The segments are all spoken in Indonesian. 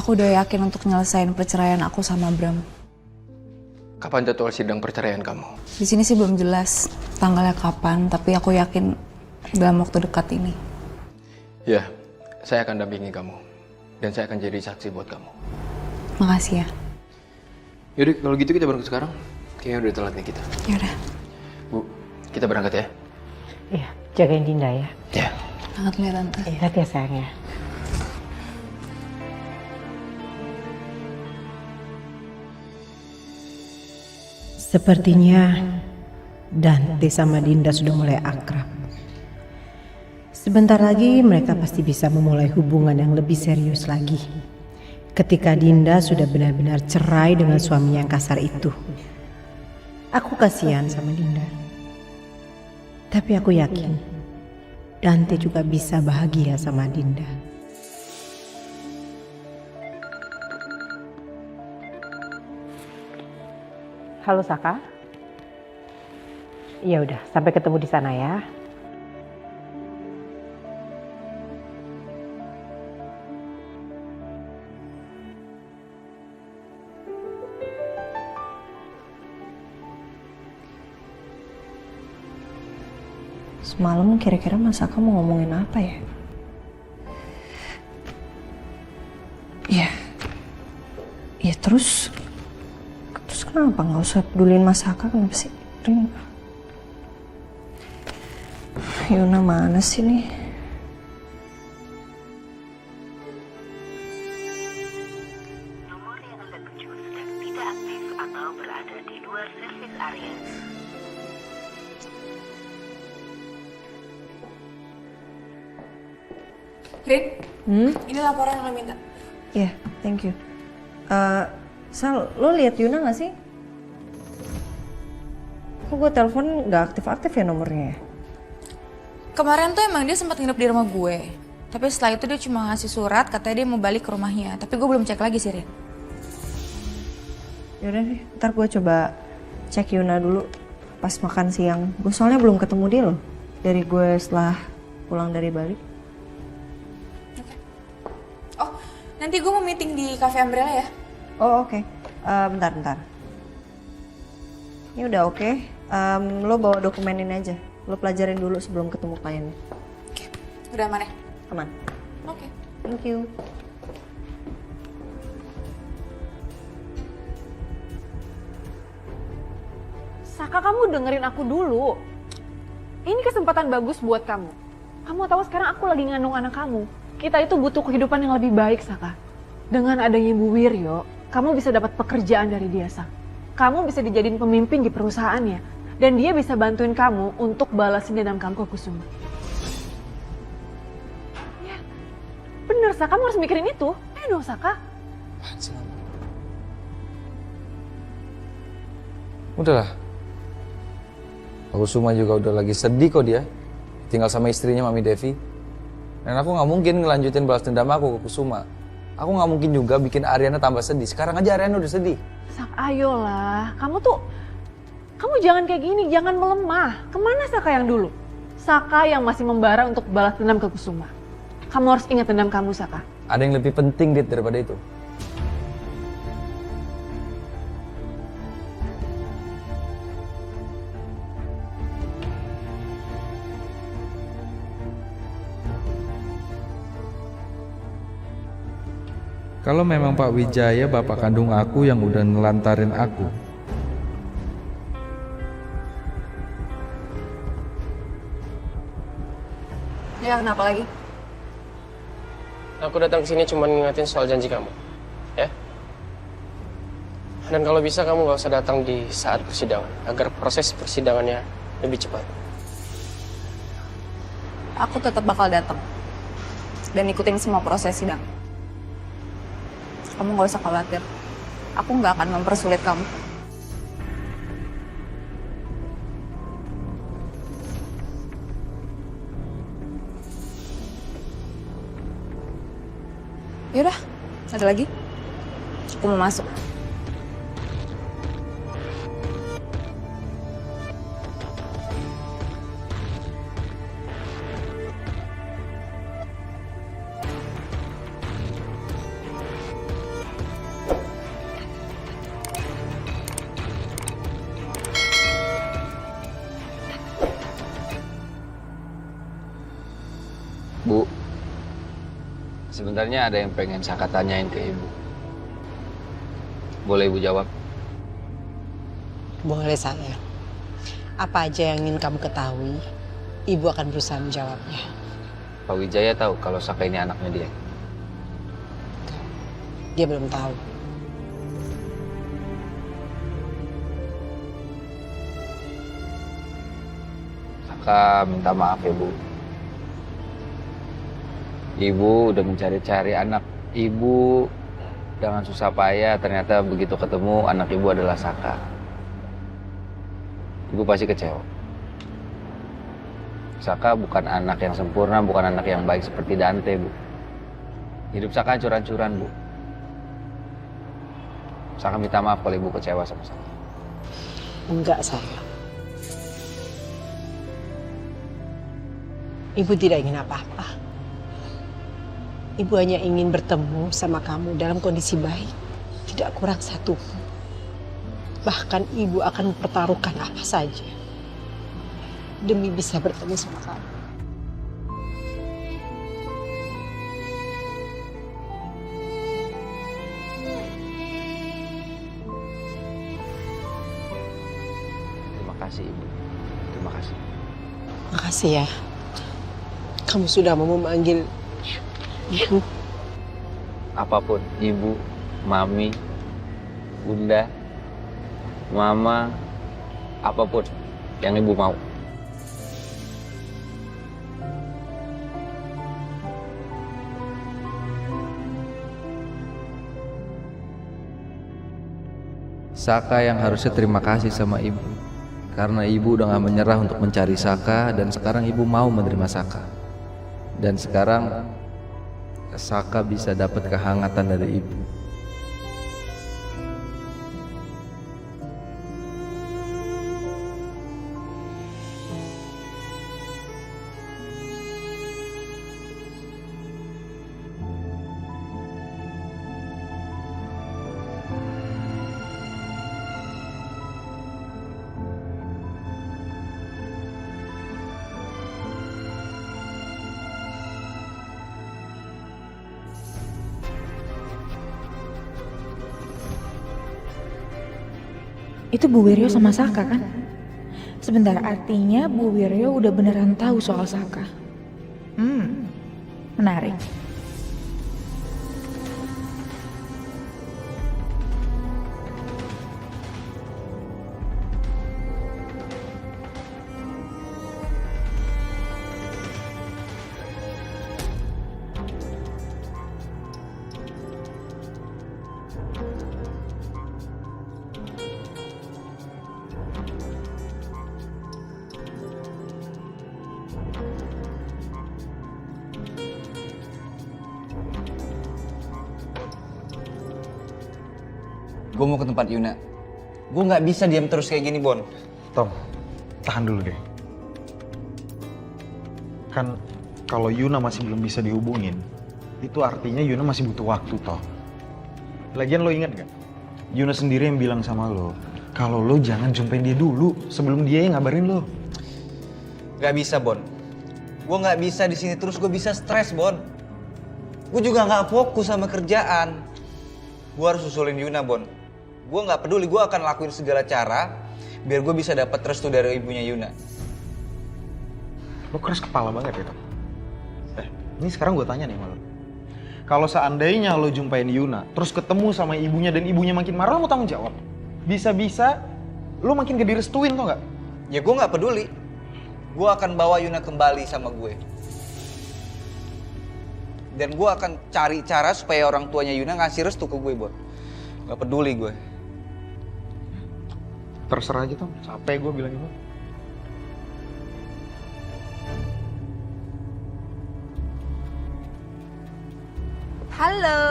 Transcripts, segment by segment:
Aku udah yakin untuk nyelesain perceraian aku sama Bram. Kapan jadwal sidang perceraian kamu? Di sini sih belum jelas tanggalnya kapan, tapi aku yakin dalam waktu dekat ini. Ya, saya akan dampingi kamu. Dan saya akan jadi saksi buat kamu. Makasih ya. Yaudah, kalau gitu kita berangkat sekarang. Kayaknya udah telat nih kita. Yaudah. Bu, kita berangkat ya? Iya, jagain Dinda ya. Ya. Sangat lihat Tante. Iya, hati ya sayang ya. Sepertinya Dante sama Dinda sudah mulai akrab. Sebentar lagi mereka pasti bisa memulai hubungan yang lebih serius lagi. Ketika Dinda sudah benar-benar cerai dengan suami yang kasar itu. Aku kasihan sama Dinda. Tapi aku yakin Dante juga bisa bahagia sama Dinda. Halo Saka. Ya udah, sampai ketemu di sana ya. Semalam kira-kira Mas Aka mau ngomongin apa ya? Ya terus kenapa nggak usah pedulin Mas Aka, kenapa sih? Yuna mana sih nih? Nomor yang Anda tuju sedang tidak aktif atau berada di luar service area. Rin, ini laporan yang lo minta. Iya, thank you. Sal, lo lihat Yuna gak sih? Kok gue telepon gak aktif-aktif ya nomornya ya? Kemarin tuh emang dia sempat nginep di rumah gue. Tapi setelah itu dia cuma ngasih surat, katanya dia mau balik ke rumahnya. Tapi gue belum cek lagi sih, Rin. Yaudah deh, ntar gue coba cek Yuna dulu pas makan siang. Gue soalnya belum ketemu dia loh. Dari gue setelah pulang dari Bali. Oh, nanti gue mau meeting di Cafe Umbrella ya. Oh oke. Bentar. Ini udah oke. Lo bawa dokumen ini aja. Lo pelajarin dulu sebelum ketemu kliennya. Oke, udah aman ya? Aman. Oke. Thank you. Saka, kamu dengerin aku dulu. Ini kesempatan bagus buat kamu. Kamu tahu sekarang aku lagi ngandung anak kamu. Kita itu butuh kehidupan yang lebih baik, Saka. Dengan adanya Bu Wiryo, kamu bisa dapat pekerjaan dari dia, Saka. Kamu bisa dijadiin pemimpin di perusahaannya. Dan dia bisa bantuin kamu untuk balasin dendam kamu ke Kusuma. Ya, bener, Saka. Kamu harus mikirin itu. Ayo dong, Saka. Udahlah. Aku Suma juga udah lagi sedih kok dia. Tinggal sama istrinya Mami Devi. Dan aku gak mungkin ngelanjutin balas dendam aku ke Kusuma. Aku gak mungkin juga bikin Ariana tambah sedih. Sekarang aja Ariana udah sedih. Sak, ayolah. Kamu jangan kayak gini, jangan melemah. Kemana Saka yang dulu? Saka yang masih membara untuk balas dendam ke Kusuma. Kamu harus ingat dendam kamu, Saka. Ada yang lebih penting, Dit, daripada itu. Kalau memang Pak Wijaya bapak kandung aku yang udah nelantarin aku, Ya, kenapa lagi? Aku datang ke sini cuma ngingetin soal janji kamu, ya. Dan kalau bisa kamu gak usah datang di saat persidangan, agar proses persidangannya lebih cepat. Aku tetap bakal datang dan ikutin semua proses sidang. Kamu gak usah khawatir. Aku gak akan mempersulit kamu. Yaudah, ada lagi? Aku mau masuk. Sebenarnya ada yang pengen Saka tanyain ke ibu. Boleh ibu jawab? Boleh saya. Apa aja yang ingin kamu ketahui, ibu akan berusaha menjawabnya. Pak Wijaya tahu kalau Saka ini anaknya dia. Dia belum tahu. Saka minta maaf ya, Bu. Ibu udah mencari-cari anak ibu dengan susah payah, ternyata begitu ketemu anak ibu adalah Saka. Ibu pasti kecewa. Saka bukan anak yang sempurna, bukan anak yang baik seperti Dante, Bu. Hidup Saka hancur-hancuran, Bu. Saka minta maaf kalau ibu kecewa sama Saka. Enggak, sayang. Ibu tidak ingin apa-apa. Ibu hanya ingin bertemu sama kamu dalam kondisi baik. Tidak kurang satu pun. Bahkan ibu akan mempertaruhkan apa saja demi bisa bertemu sama kamu. Terima kasih, Ibu. Terima kasih. Makasih ya. Kamu sudah mau memanggil Ibu. Apapun, Ibu, Mami, Bunda, Mama, apapun yang Ibu mau. Saka yang harusnya terima kasih sama ibu. Karena ibu udah gak menyerah untuk mencari Saka dan sekarang ibu mau menerima Saka. Dan sekarang Saka bisa dapat kehangatan dari ibu. Itu Bu Wiryo sama Saka kan? Sebentar, artinya Bu Wiryo udah beneran tahu soal Saka. Menarik. Gue mau ke tempat Yuna. Gue nggak bisa diam terus kayak gini, Bon. Tom, tahan dulu deh. Kan kalau Yuna masih belum bisa dihubungin, itu artinya Yuna masih butuh waktu, toh. Lagian lo inget gak? Yuna sendiri yang bilang sama lo, kalau lo jangan jumpain dia dulu sebelum dia yang ngabarin lo. Gak bisa, Bon. Gue nggak bisa di sini terus, gue bisa stres, Bon. Gue juga nggak fokus sama kerjaan. Gue harus susulin Yuna, Bon. Gue nggak peduli, gue akan lakuin segala cara biar gue bisa dapat restu dari ibunya Yuna. Lo keras kepala banget ya, Tom. Ini sekarang gue tanya nih sama lo. Kalau seandainya lo jumpain Yuna, terus ketemu sama ibunya dan ibunya makin marah, lo mau tanggung jawab? Bisa-bisa lo makin gak direstuin, tau gak? Ya gue nggak peduli. Gue akan bawa Yuna kembali sama gue. Dan gue akan cari cara supaya orang tuanya Yuna ngasih restu ke gue, Bon. Gak peduli gue. Terserah aja, Tom. Capek gue bilang gitu. Halo.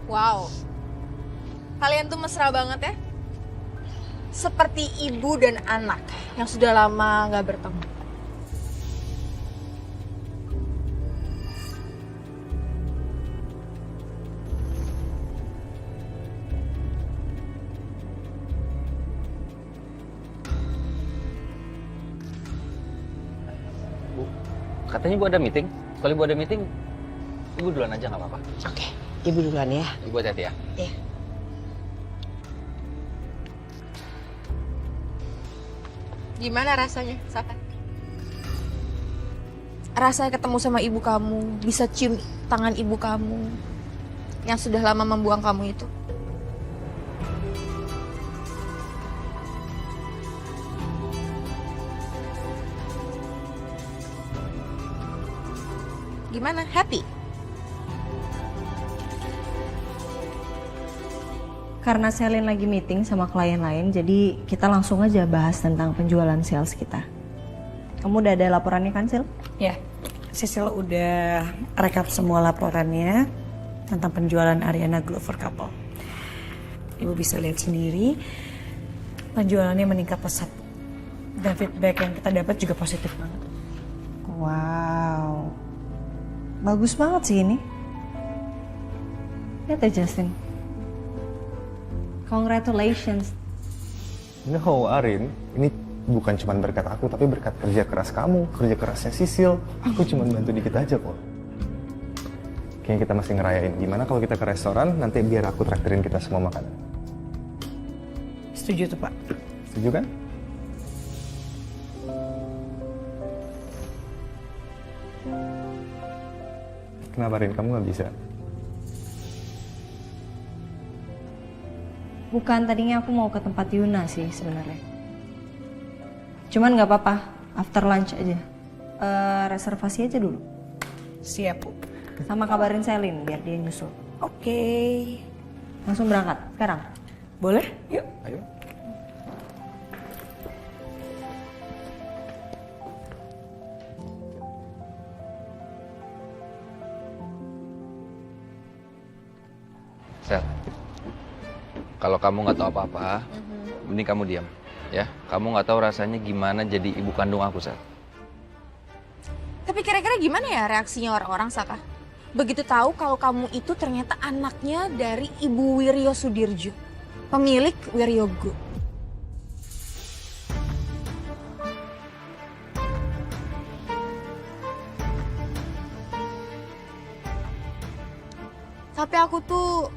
Wow. Kalian tuh mesra banget ya. Seperti ibu dan anak yang sudah lama gak bertemu. Katanya ibu ada meeting. Kalau ibu ada meeting, ibu duluan aja nggak apa-apa. Oke, ibu duluan ya. Ibu hati-hati ya. Iya. Gimana rasanya, Saka? Rasanya ketemu sama ibu kamu, bisa cium tangan ibu kamu yang sudah lama membuang kamu itu. Gimana? Happy? Karena Selin lagi meeting sama klien lain, jadi kita langsung aja bahas tentang penjualan sales kita. Kamu udah ada laporannya kan, Sil? Ya, Sisil udah rekap semua laporannya tentang penjualan Ariana Glover Couple. Ibu bisa lihat sendiri, penjualannya meningkat pesat. Dan feedback yang kita dapat juga positif banget. Wow. Bagus banget sih ini. Lihat ya, Justin. Congratulations. No, Arin, ini bukan cuma berkat aku, tapi berkat kerja keras kamu, kerja kerasnya Sisil. Aku cuma bantu dikit aja kok. Kayaknya kita masih ngerayain. Gimana kalau kita ke restoran, nanti biar aku traktirin kita semua makanan. Setuju tuh, Pak. Setuju kan? Kenapa, Rin? Kamu nggak bisa? Bukan, tadinya aku mau ke tempat Yuna sih sebenarnya. Cuman nggak apa-apa, after lunch aja. Reservasi aja dulu. Siap, Bu. Sama kabarin Selin biar dia nyusul. Oke. Langsung berangkat sekarang. Boleh? Yuk. Ayo. Sel, kalau kamu nggak tahu apa-apa, mending kamu diam, ya. Kamu nggak tahu rasanya gimana jadi ibu kandung aku, Sel. Tapi kira-kira gimana ya reaksinya orang-orang, Saka? Begitu tahu kalau kamu itu ternyata anaknya dari Ibu Wiryo Sudirjo, pemilik Wiryo Group. Tapi aku tuh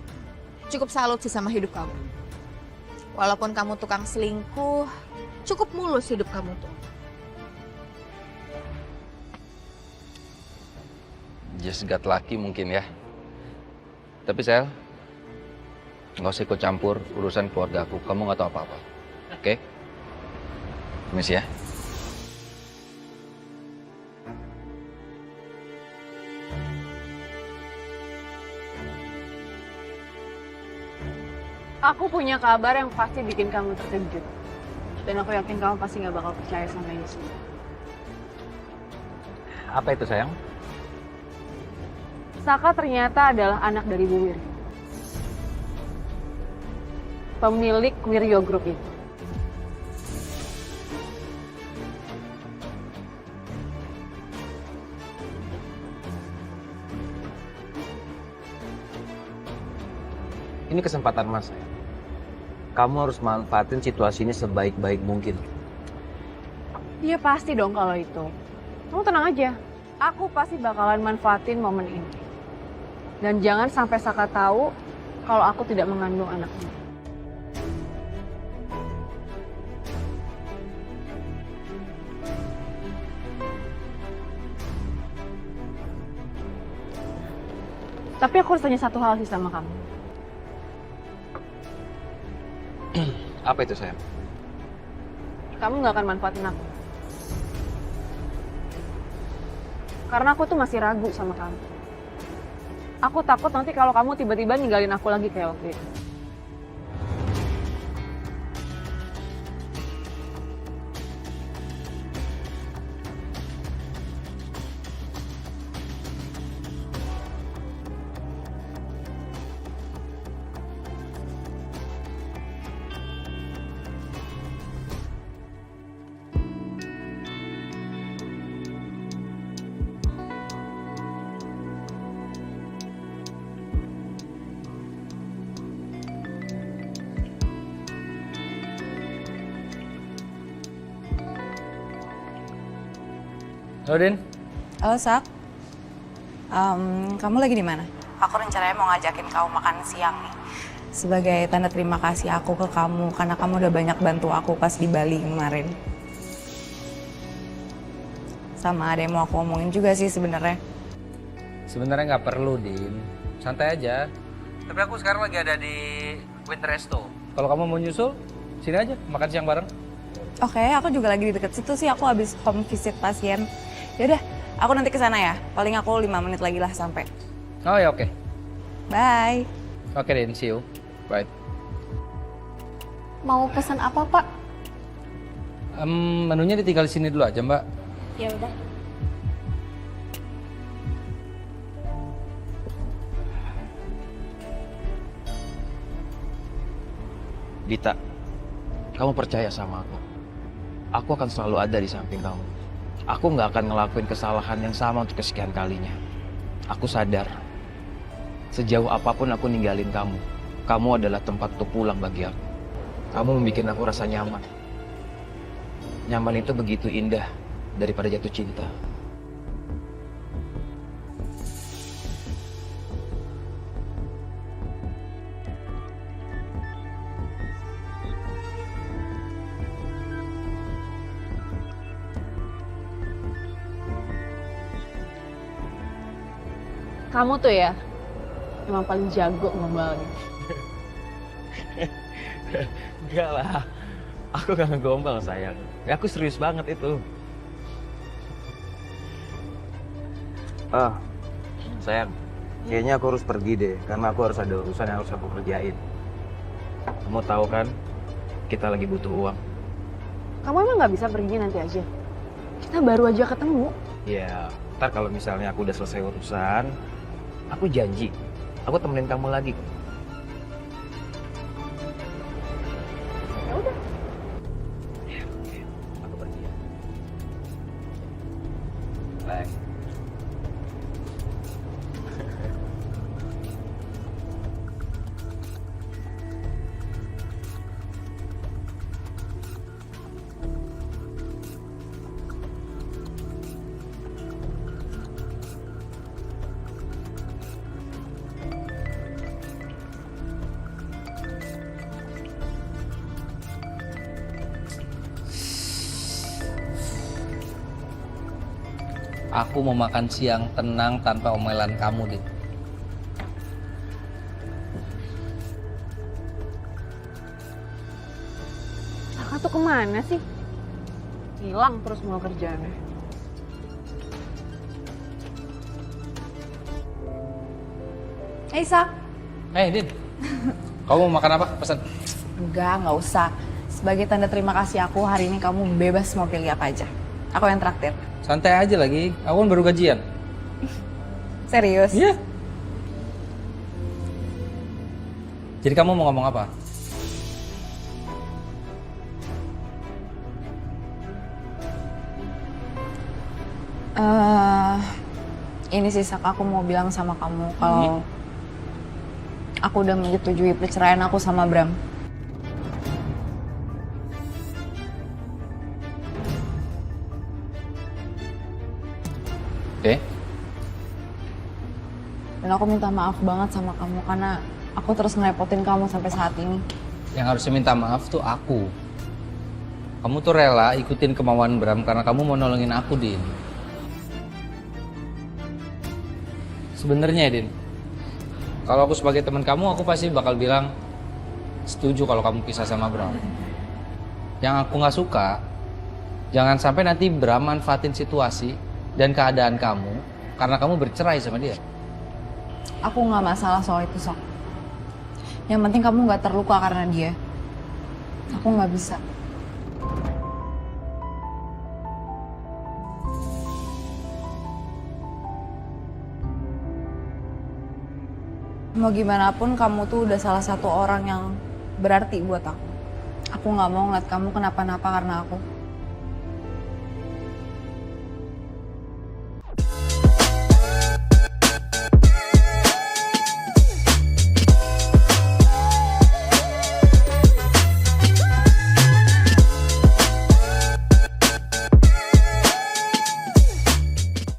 cukup salut sih sama hidup kamu. Walaupun kamu tukang selingkuh, cukup mulus hidup kamu tuh. Just got lucky mungkin ya. Tapi Sel, nggak usah ikut campur urusan keluarga aku. Kamu nggak tahu apa-apa, oke? Permisi ya. Aku punya kabar yang pasti bikin kamu terkejut. Dan aku yakin kamu pasti nggak bakal percaya sama ini semua. Apa itu sayang? Saka ternyata adalah anak dari Bu Wiryo. Pemilik Wiryo Group itu. Ini kesempatan Mas. Kamu harus manfaatin situasi ini sebaik-baik mungkin. Iya pasti dong kalau itu. Kamu tenang aja. Aku pasti bakalan manfaatin momen ini. Dan jangan sampai Saka tahu kalau aku tidak mengandung anaknya. Tapi aku harus tanya satu hal sih sama kamu. Apa itu sayang? Kamu nggak akan manfaatin aku. Karena aku tuh masih ragu sama kamu. Aku takut nanti kalau kamu tiba-tiba ninggalin aku lagi kayak waktu itu. Halo Din, Halo Sak, kamu lagi di mana? Aku rencananya mau ngajakin kamu makan siang nih. Sebagai tanda terima kasih aku ke kamu karena kamu udah banyak bantu aku pas di Bali kemarin. Sama ada yang mau aku omongin juga sih sebenarnya. Sebenarnya nggak perlu, Din. Santai aja. Tapi aku sekarang lagi ada di Winter Resto. Kalau kamu mau nyusul, sini aja makan siang bareng. Oke, aku juga lagi di deket situ sih. Aku habis home visit pasien. Yaudah, aku nanti ke sana ya. Paling aku 5 menit lagi lah sampai. Oh ya oke. Bye. Oke, Din. See you. Bye. Mau pesan apa, Pak? Menunya ditinggal di sini dulu aja, Mbak. Ya udah. Dita, kamu percaya sama aku. Aku akan selalu ada di samping kamu. Aku nggak akan ngelakuin kesalahan yang sama untuk kesekian kalinya. Aku sadar, sejauh apapun aku ninggalin kamu, kamu adalah tempat untuk pulang bagi aku. Kamu membuat aku rasa nyaman. Nyaman itu begitu indah daripada jatuh cinta. Kamu tuh ya, emang paling jago ngombalnya. Enggak lah, aku gak ngegombal sayang. Ya, aku serius banget itu. Sayang, kayaknya aku harus pergi deh, karena aku harus ada urusan yang harus aku kerjain. Kamu tahu kan, kita lagi butuh uang. Kamu emang nggak bisa pergi nanti aja? Kita baru aja ketemu. Ya, ntar kalau misalnya aku udah selesai urusan, aku janji, aku temenin kamu lagi. Ya udah. Ya, oke. Aku pergi ya. Bye. Aku mau makan siang tenang tanpa omelan kamu, Din. Saka tuh kemana sih? Hilang terus mau kerjaannya. Hey Sak. Hey, Din. Kamu mau makan apa? Pesan. Nggak usah. Sebagai tanda terima kasih aku, hari ini kamu bebas mau pilih apa aja. Aku yang traktir. Santai aja lagi. Aku kan baru gajian. Serius? Iya. Jadi kamu mau ngomong apa? Ini sih Sak, aku mau bilang sama kamu kalau aku udah menyetujui perceraian aku sama Bram. Oke. Dan aku minta maaf banget sama kamu karena aku terus ngerepotin kamu sampai saat ini. Yang harusnya minta maaf tuh aku. Kamu tuh rela ikutin kemauan Bram karena kamu mau nolongin aku, Din. Sebenarnya, Din, kalau aku sebagai teman kamu, aku pasti bakal bilang setuju kalau kamu pisah sama Bram. Yang aku nggak suka, jangan sampai nanti Bram manfaatin situasi dan keadaan kamu karena kamu bercerai sama dia. Aku nggak masalah soal itu, Sok. Yang penting kamu nggak terluka karena dia. Aku nggak bisa. Mau gimana pun kamu tuh udah salah satu orang yang berarti buat aku. Aku nggak mau ngeliat kamu kenapa-napa karena aku.